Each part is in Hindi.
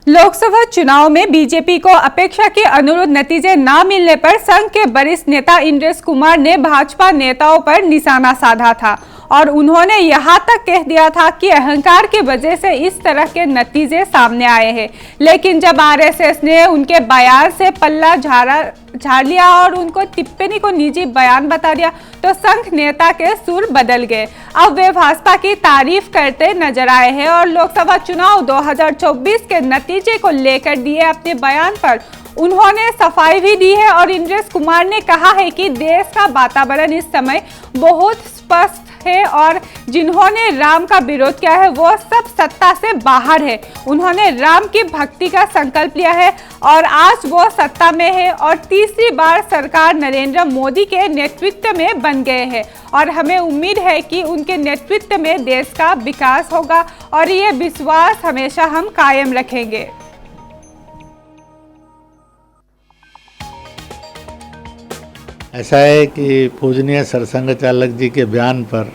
लोकसभा चुनाव में बीजेपी को अपेक्षा के अनुरूप नतीजे न मिलने पर संघ के वरिष्ठ नेता इंद्रेश कुमार ने भाजपा नेताओं पर निशाना साधा था और उन्होंने यहां तक कह दिया था कि अहंकार की वजह से इस तरह के नतीजे सामने आए हैं। लेकिन जब आरएसएस ने उनके बयान से पल्ला झाड़ लिया और उनको टिप्पणी को निजी बयान बता दिया तो संघ नेता के सुर बदल गए। अब वे भाजपा की तारीफ करते नजर आए हैं और लोकसभा चुनाव 2024 के नतीजे को लेकर दिए अपने बयान पर उन्होंने सफाई भी दी है और इंद्रेश कुमार ने कहा है कि देश का वातावरण इस समय बहुत स्पष्ट है और जिन्होंने राम का विरोध किया है वो सब सत्ता से बाहर है। उन्होंने राम की भक्ति का संकल्प लिया है और आज वो सत्ता में है और तीसरी बार सरकार नरेंद्र मोदी के नेतृत्व में बन गए हैं और हमें उम्मीद है कि उनके नेतृत्व में देश का विकास होगा और ये विश्वास हमेशा हम कायम रखेंगे। ऐसा है कि पूजनीय सरसंघ चालक जी के बयान पर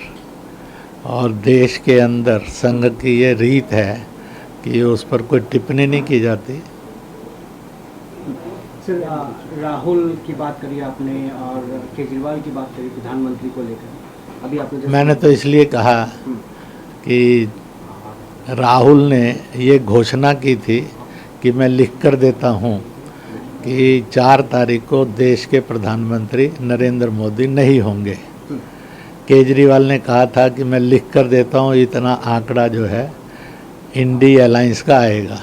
और देश के अंदर संघ की ये रीत है कि उस पर कोई टिप्पणी नहीं की जाती। सर, राहुल की बात करी आपने और केजरीवाल की बात करी प्रधानमंत्री को लेकर। अभी आपने मैंने तो इसलिए कहा कि राहुल ने ये घोषणा की थी कि मैं लिख कर देता हूँ कि 4 तारीख को देश के प्रधानमंत्री नरेंद्र मोदी नहीं होंगे। केजरीवाल ने कहा था कि मैं लिख कर देता हूँ इतना आंकड़ा जो है इंडी अलायंस का आएगा।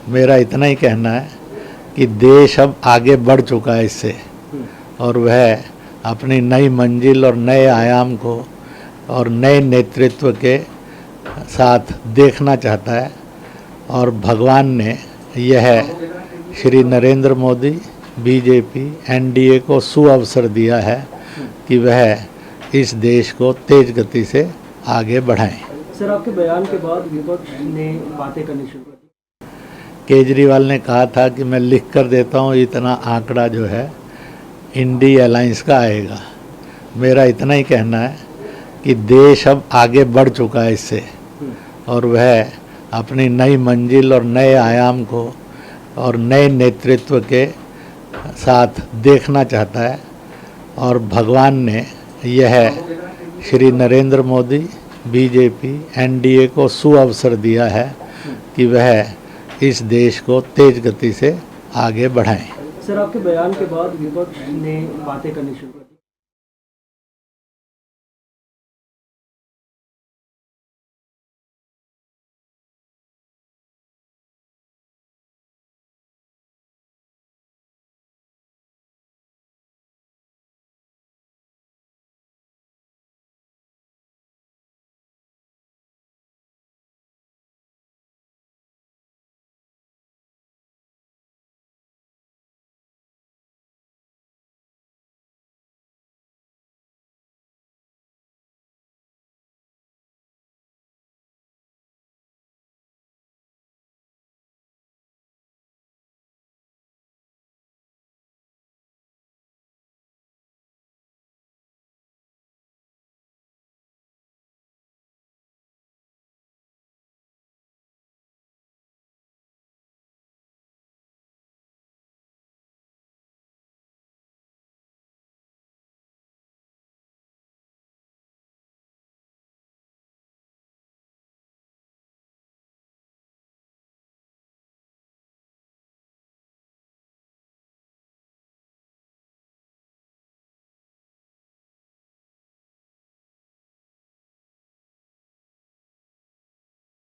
मेरा इतना ही कहना है कि देश अब आगे बढ़ चुका है इससे और वह अपनी नई मंजिल और नए आयाम को और नए नेतृत्व के साथ देखना चाहता है और भगवान ने यह श्री नरेंद्र मोदी बीजेपी एनडीए को सुअवसर दिया है कि वह इस देश को तेज गति से आगे बढ़ाएं। सर, आपके बयान के बाद विपक्ष ने बातें करनी शुरू कर दी। केजरीवाल ने कहा था कि मैं लिख कर देता हूँ इतना आंकड़ा जो है इंडी अलायंस का आएगा। मेरा इतना ही कहना है कि देश अब आगे बढ़ चुका है इससे और वह अपनी नई मंजिल और नए आयाम को और नए नेतृत्व के साथ देखना चाहता है और भगवान ने यह श्री नरेंद्र मोदी बीजेपी एनडीए को सुअवसर दिया है कि वह इस देश को तेज गति से आगे बढ़ाएं। सर, आपके बयान के बाद विपक्ष ने बातें करनी शुरू कर दी।